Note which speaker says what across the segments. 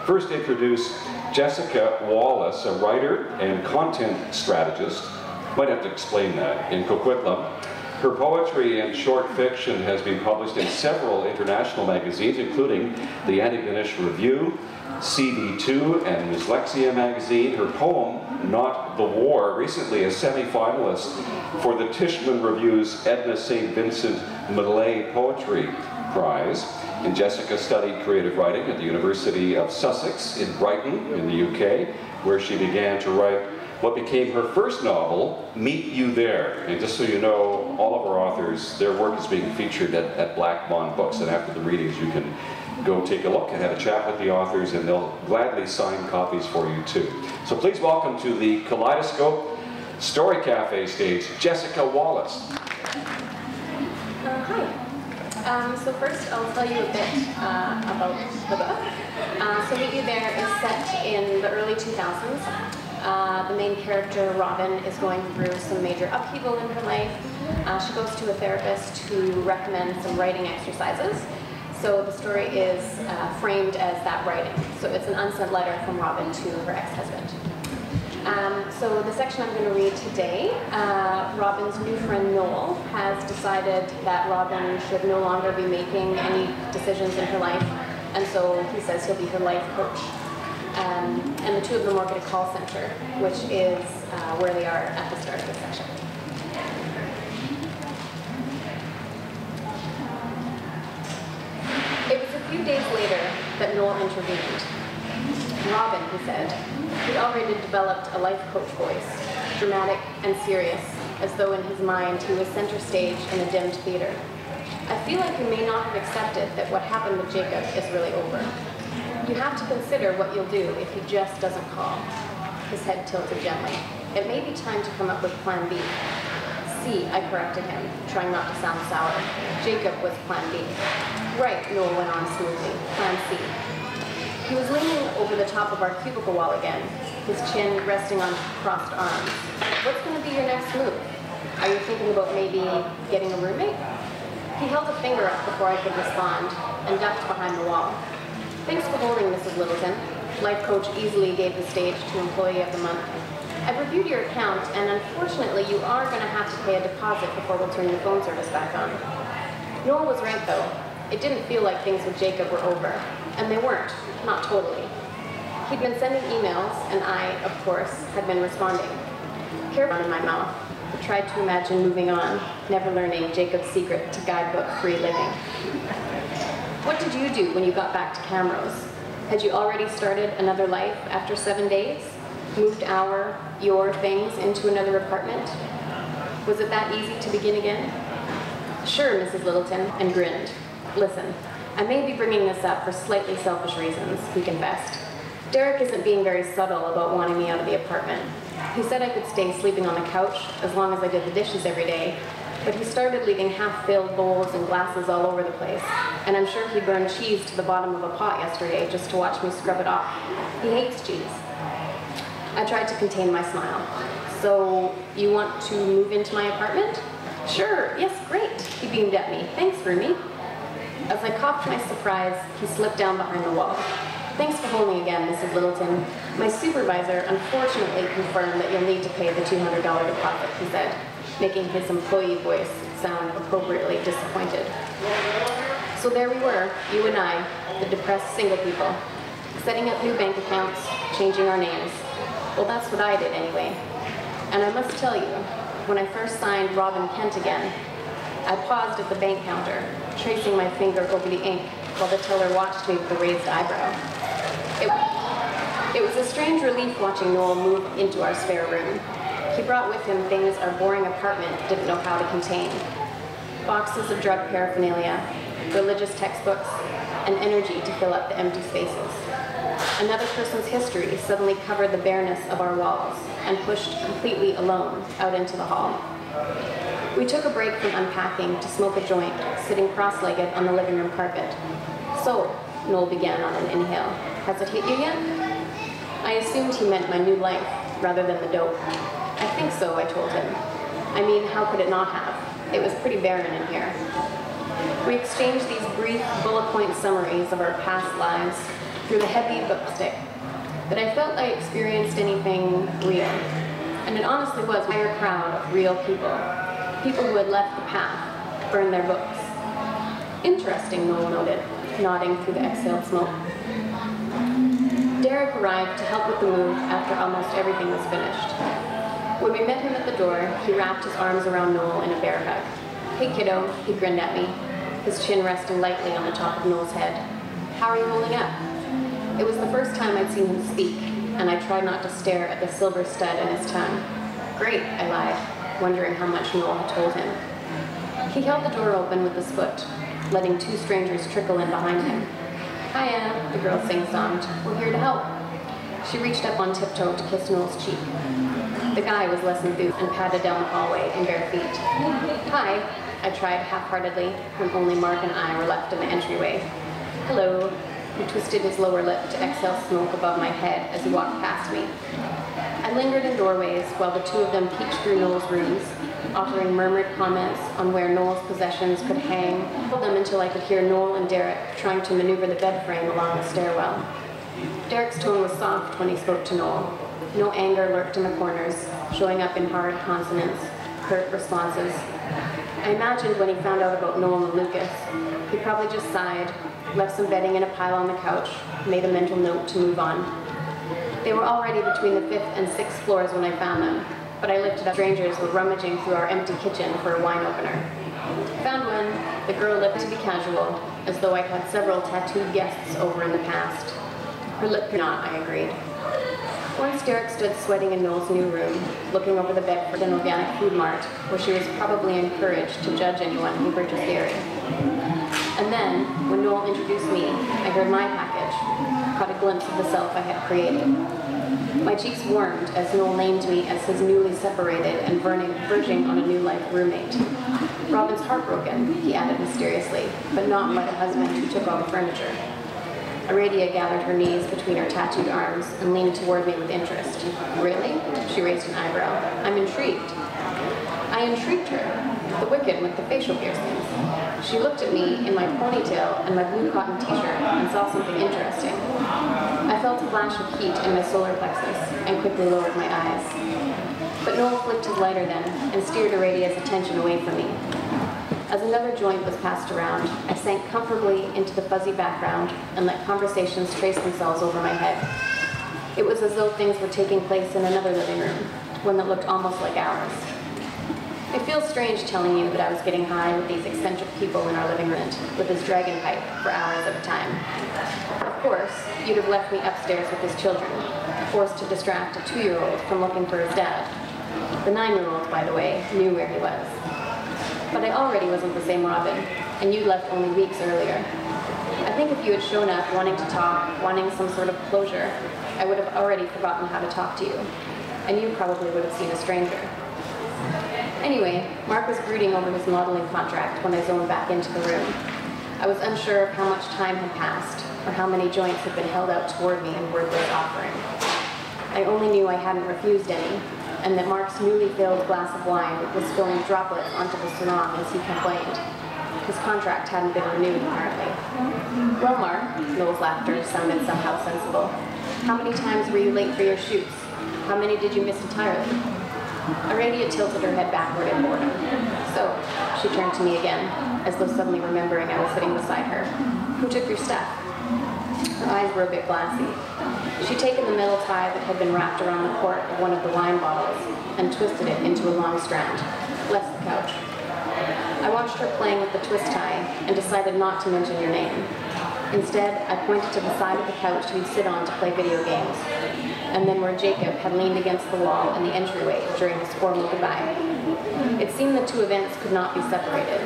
Speaker 1: first introduce Jessica Wallace, a writer and content strategist. Might have to explain that, in Coquitlam. Her poetry and short fiction has been published in several international magazines, including the Antigonish Review, CV2, and Dyslexia magazine. Her poem, Not the War, recently a semi-finalist for the Tishman Review's Edna St. Vincent Millay Poetry Prize. And Jessica studied creative writing at the University of Sussex in Brighton, in the UK, where she began to write what became her first novel, Meet You There. And just so you know, all of our authors, their work is being featured at Black Bond Books, and after the readings you can go take a look and have a chat with the authors, and they'll gladly sign copies for you too. So please welcome to the Kaleidoscope Story Cafe stage, Jessica Wallace.
Speaker 2: Hi. So first I'll tell you a bit about the book. So Meet You There is set in the early 2000s. The main character, Robin, is going through some major upheaval in her life. She goes to a therapist who recommends some writing exercises. So the story is framed as that writing. So it's an unsent letter from Robin to her ex-husband. So the section I'm going to read today, Robin's new friend Noel has decided that Robin should no longer be making any decisions in her life, and so he says he'll be her life coach. And the two of them work at a call center, which is where they are at the start of this section. It was a few days later that Noel intervened. Robin, he said, he'd already developed a life coach voice, dramatic and serious, as though in his mind he was center stage in a dimmed theater. I feel like you may not have accepted that what happened with Jacob is really over. You have to consider what you'll do if he just doesn't call. His head tilted gently. It may be time to come up with plan B. C, I corrected him, trying not to sound sour. Jacob was plan B. Right, Noel went on smoothly. Plan C. He was leaning over the top of our cubicle wall again, his chin resting on crossed arms. What's going to be your next move? Are you thinking about maybe getting a roommate? He held a finger up before I could respond, and ducked behind the wall. Thanks for holding, Mrs. Littleton. Life coach easily gave the stage to Employee of the Month. I've reviewed your account, and unfortunately you are going to have to pay a deposit before we'll turn your phone service back on. Noel was right, though. It didn't feel like things with Jacob were over. And they weren't. Not totally. He'd been sending emails, and I, of course, had been responding. Hair in my mouth. I tried to imagine moving on, never learning Jacob's secret to guidebook-free living. What did you do when you got back to Camrose? Had you already started another life after 7 days? Moved your things into another apartment? Was it that easy to begin again? Sure, Mrs. Littleton, and grinned. Listen, I may be bringing this up for slightly selfish reasons, he confessed. Derek isn't being very subtle about wanting me out of the apartment. He said I could stay sleeping on the couch as long as I did the dishes every day, but he started leaving half-filled bowls and glasses all over the place, and I'm sure he burned cheese to the bottom of a pot yesterday just to watch me scrub it off. He hates cheese. I tried to contain my smile. So, you want to move into my apartment? Sure, yes, great, he beamed at me. Thanks, Roomie. As I coughed my surprise, he slipped down behind the wall. Thanks for holding again, Mrs. Littleton. My supervisor unfortunately confirmed that you'll need to pay the $200 deposit, he said, making his employee voice sound appropriately disappointed. So there we were, you and I, the depressed single people, setting up new bank accounts, changing our names. Well, that's what I did anyway. And I must tell you, when I first signed Robin Kent again, I paused at the bank counter, tracing my finger over the ink while the teller watched me with a raised eyebrow. It was a strange relief watching Noel move into our spare room. He brought with him things our boring apartment didn't know how to contain. Boxes of drug paraphernalia, religious textbooks, and energy to fill up the empty spaces. Another person's history suddenly covered the bareness of our walls and pushed completely alone out into the hall. We took a break from unpacking to smoke a joint, sitting cross-legged on the living room carpet. So, Noel began on an inhale. Has it hit you yet? I assumed he meant my new life, rather than the dope. I think so, I told him. I mean, how could it not have? It was pretty barren in here. We exchanged these brief bullet point summaries of our past lives, through the heavy bookstick, that I felt I experienced anything real. And it honestly was a entire crowd of real people who had left the path, burned their books. Interesting, Noel noted, nodding through the exhaled smoke. Derek arrived to help with the move after almost everything was finished. When we met him at the door, he wrapped his arms around Noel in a bear hug. "Hey kiddo," he grinned at me, his chin resting lightly on the top of Noel's head. "How are you holding up?" It was the first time I'd seen him speak, and I tried not to stare at the silver stud in his tongue. "Great," I lied, wondering how much Noel had told him. He held the door open with his foot, letting two strangers trickle in behind him. "Hiya," the girl sing-songed. "We're here to help." She reached up on tiptoe to kiss Noel's cheek. The guy was less enthused and padded down the hallway in bare feet. "Hi," I tried half-heartedly when only Mark and I were left in the entryway. "Hello." He twisted his lower lip to exhale smoke above my head as he walked past me. I lingered in doorways while the two of them peeked through Noel's rooms, offering murmured comments on where Noel's possessions could hang. I held them until I could hear Noel and Derek trying to maneuver the bed frame along the stairwell. Derek's tone was soft when he spoke to Noel. No anger lurked in the corners, showing up in hard consonants, curt responses. I imagined when he found out about Noel and Lucas, he probably just sighed, left some bedding in a pile on the couch, made a mental note to move on. They were already between the 5th and 6th floors when I found them, but I lifted up. Strangers were rummaging through our empty kitchen for a wine opener. "Found one," the girl lipped to be casual, as though I'd had several tattooed guests over in the past. Her lip not, I agreed. Once Derek stood sweating in Noel's new room, looking over the bed for an organic food mart, where she was probably encouraged to judge anyone who purchased dairy. And then, when Noel introduced me, I heard my package, caught a glimpse of the self I had created. My cheeks warmed as Noel named me as his newly separated and verging on a new life roommate. "Robin's heartbroken," he added mysteriously, "but not by the husband who took all the furniture." Aradia gathered her knees between her tattooed arms and leaned toward me with interest. "Really?" She raised an eyebrow. "I'm intrigued." I intrigued her, the wicked with the facial piercings. She looked at me in my ponytail and my blue cotton t-shirt and saw something interesting. I felt a flash of heat in my solar plexus and quickly lowered my eyes. But Noel flicked his lighter then and steered Aradia's attention away from me. As another joint was passed around, I sank comfortably into the fuzzy background and let conversations trace themselves over my head. It was as though things were taking place in another living room, one that looked almost like ours. It feels strange telling you that I was getting high with these eccentric people in our living room, with his dragon pipe, for hours at a time. Of course, you'd have left me upstairs with his children, forced to distract a 2-year-old from looking for his dad. The 9-year-old, by the way, knew where he was. But I already wasn't the same Robin, and you'd left only weeks earlier. I think if you had shown up wanting to talk, wanting some sort of closure, I would have already forgotten how to talk to you, and you probably would have seen a stranger. Anyway, Mark was brooding over his modeling contract when I zoned back into the room. I was unsure of how much time had passed, or how many joints had been held out toward me in wordless offering. I only knew I hadn't refused any, and that Mark's newly filled glass of wine was spilling droplets onto the sarong as he complained. His contract hadn't been renewed, apparently. "Well, Mark," Noel's laughter sounded somehow sensible. "How many times were you late for your shoots? How many did you miss entirely?" Aradia tilted her head backward in boredom. "So," she turned to me again, as though suddenly remembering I was sitting beside her. "Who took your stuff?" Her eyes were a bit glassy. She'd taken the metal tie that had been wrapped around the cork of one of the wine bottles and twisted it into a long strand, left the couch. I watched her playing with the twist tie and decided not to mention your name. Instead, I pointed to the side of the couch you'd sit on to play video games, and then where Jacob had leaned against the wall in the entryway during his formal goodbye. It seemed the two events could not be separated.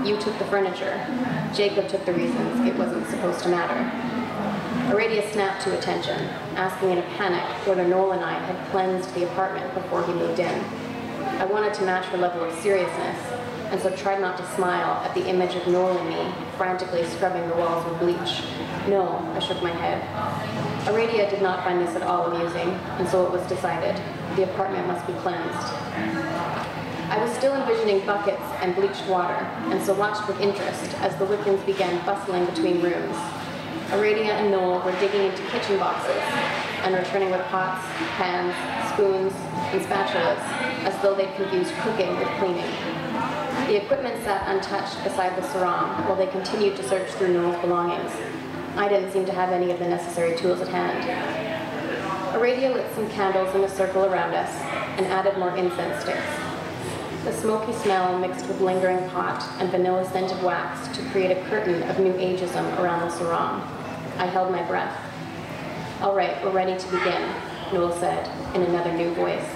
Speaker 2: You took the furniture. Jacob took the reasons it wasn't supposed to matter. Aradia snapped to attention, asking in a panic whether Noel and I had cleansed the apartment before he moved in. I wanted to match her level of seriousness, and so tried not to smile at the image of Noel and me frantically scrubbing the walls with bleach. "No," I shook my head. Aradia did not find this at all amusing, and so it was decided. The apartment must be cleansed. I was still envisioning buckets and bleached water, and so watched with interest as the Wiccans began bustling between rooms. Aradia and Noel were digging into kitchen boxes and returning with pots, pans, spoons, and spatulas, as though they'd confused cooking with cleaning. The equipment sat untouched beside the sarong while they continued to search through Noel's belongings. I didn't seem to have any of the necessary tools at hand. Aradia lit some candles in a circle around us and added more incense sticks. The smoky smell mixed with lingering pot and vanilla-scented wax to create a curtain of new ageism around the sarong. I held my breath. "All right, we're ready to begin," Noel said in another new voice.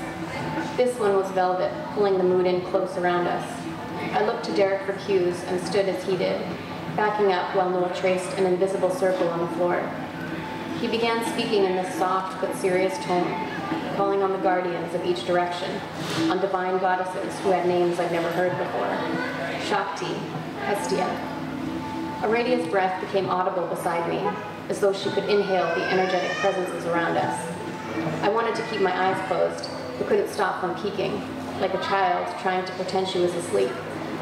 Speaker 2: This one was velvet, pulling the mood in close around us. I looked to Derek for cues and stood as he did, backing up while Noel traced an invisible circle on the floor. He began speaking in this soft but serious tone, calling on the guardians of each direction, on divine goddesses who had names I'd never heard before. Shakti, Hestia. Aradia's breath became audible beside me, as though she could inhale the energetic presences around us. I wanted to keep my eyes closed, but couldn't stop from peeking, like a child trying to pretend she was asleep,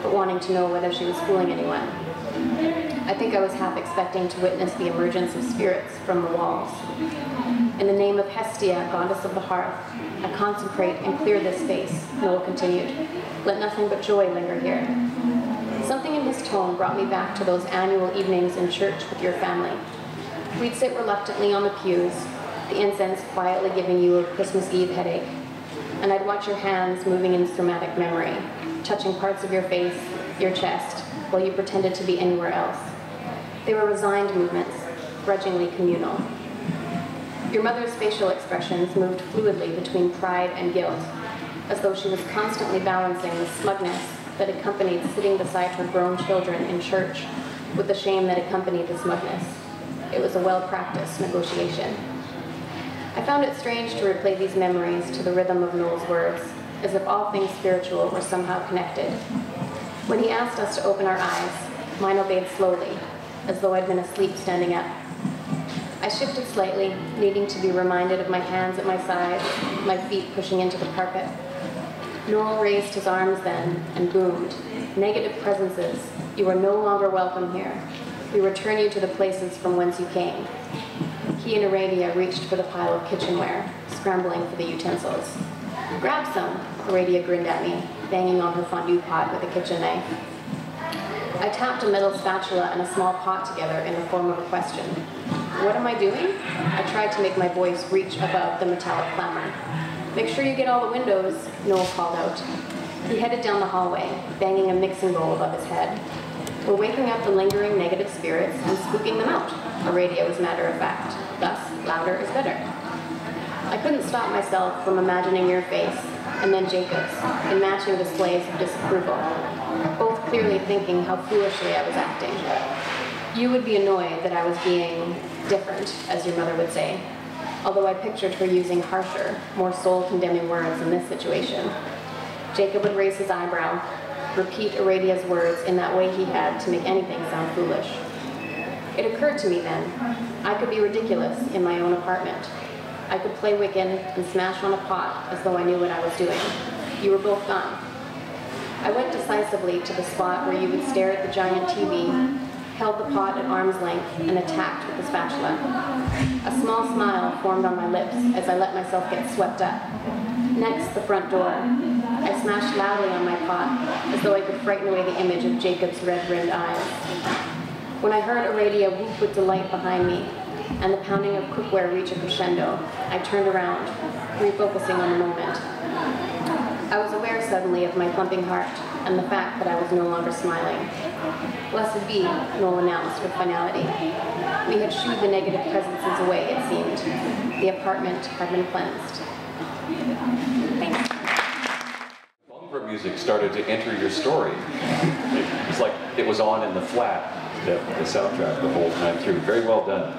Speaker 2: but wanting to know whether she was fooling anyone. I think I was half expecting to witness the emergence of spirits from the walls. "In the name of Hestia, goddess of the hearth, I consecrate and clear this space," Noel continued. "Let nothing but joy linger here." Something in his tone brought me back to those annual evenings in church with your family. We'd sit reluctantly on the pews, the incense quietly giving you a Christmas Eve headache, and I'd watch your hands moving in somatic memory, touching parts of your face, your chest, while you pretended to be anywhere else. They were resigned movements, grudgingly communal. Your mother's facial expressions moved fluidly between pride and guilt, as though she was constantly balancing the smugness that accompanied sitting beside her grown children in church with the shame that accompanied the smugness. It was a well-practiced negotiation. I found it strange to replay these memories to the rhythm of Noel's words, as if all things spiritual were somehow connected. When he asked us to open our eyes, mine obeyed slowly, as though I'd been asleep standing up. I shifted slightly, needing to be reminded of my hands at my sides, my feet pushing into the carpet. Noel raised his arms then and boomed, "Negative presences, you are no longer welcome here. We return you to the places from whence you came." He and Aradia reached for the pile of kitchenware, scrambling for the utensils. "Grab some," Aradia grinned at me, banging on her fondue pot with a kitchen knife. I tapped a metal spatula and a small pot together in the form of a question. "What am I doing?" I tried to make my voice reach above the metallic clamor. "Make sure you get all the windows," Noel called out. He headed down the hallway, banging a mixing bowl above his head. "We're waking up the lingering negative spirits and spooking them out," Aradia was matter of fact. "Thus, louder is better." I couldn't stop myself from imagining your face, and then Jacob's, in matching displays of disapproval, both clearly thinking how foolishly I was acting. You would be annoyed that I was being different, as your mother would say, although I pictured her using harsher, more soul-condemning words in this situation. Jacob would raise his eyebrow, repeat Aradia's words in that way he had to make anything sound foolish. It occurred to me then, I could be ridiculous in my own apartment. I could play Wiccan and smash on a pot as though I knew what I was doing. You were both gone. I went decisively to the spot where you would stare at the giant TV, held the pot at arm's length, and attacked with the spatula. A small smile formed on my lips as I let myself get swept up. Next, the front door. I smashed loudly on my pot, as though I could frighten away the image of Jacob's red-rimmed eyes. When I heard Aradia whoop with delight behind me, and the pounding of cookware reach a crescendo, I turned around, refocusing on the moment. I was aware suddenly of my thumping heart and the fact that I was no longer smiling. "Blessed be," Noel announced with finality. We had shooed the negative presences away, it seemed. The apartment had been cleansed. Thanks.
Speaker 1: Bumper music started to enter your story. It's like it was on in the flat, the soundtrack, the whole time through. Very well done.